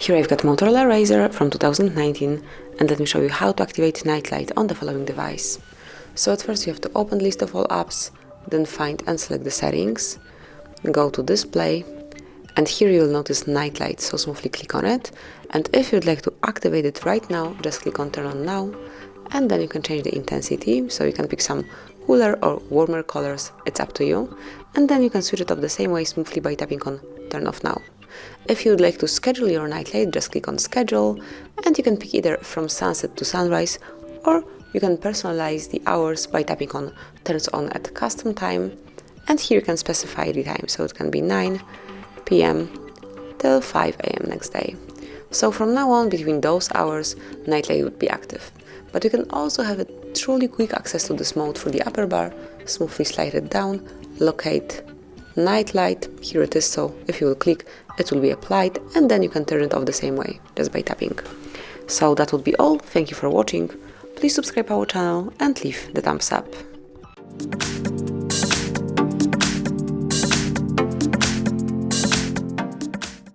Here I've got MOTOROLA Razr from 2019, and let me show you how to activate night light on the following device. So at first you have to open list of all apps, then find and select the settings, go to display, and here you will notice night light, so smoothly click on it, and if you'd like to activate it right now, just click on turn on now, and then you can change the intensity, so you can pick some cooler or warmer colors, it's up to you, and then you can switch it off the same way smoothly by tapping on turn off now. If you would like to schedule your night light, just click on schedule, and you can pick either from sunset to sunrise, or you can personalize the hours by tapping on turns on at custom time, and here you can specify the time, so it can be 9 p.m. till 5 a.m. next day. So from now on, between those hours, night light would be active. But you can also have a truly quick access to this mode through the upper bar, smoothly slide it down, locate night light, here it is, so if you will click, it will be applied, and then you can turn it off the same way, just by tapping. So that would be all, thank you for watching, please subscribe our channel and leave the thumbs up.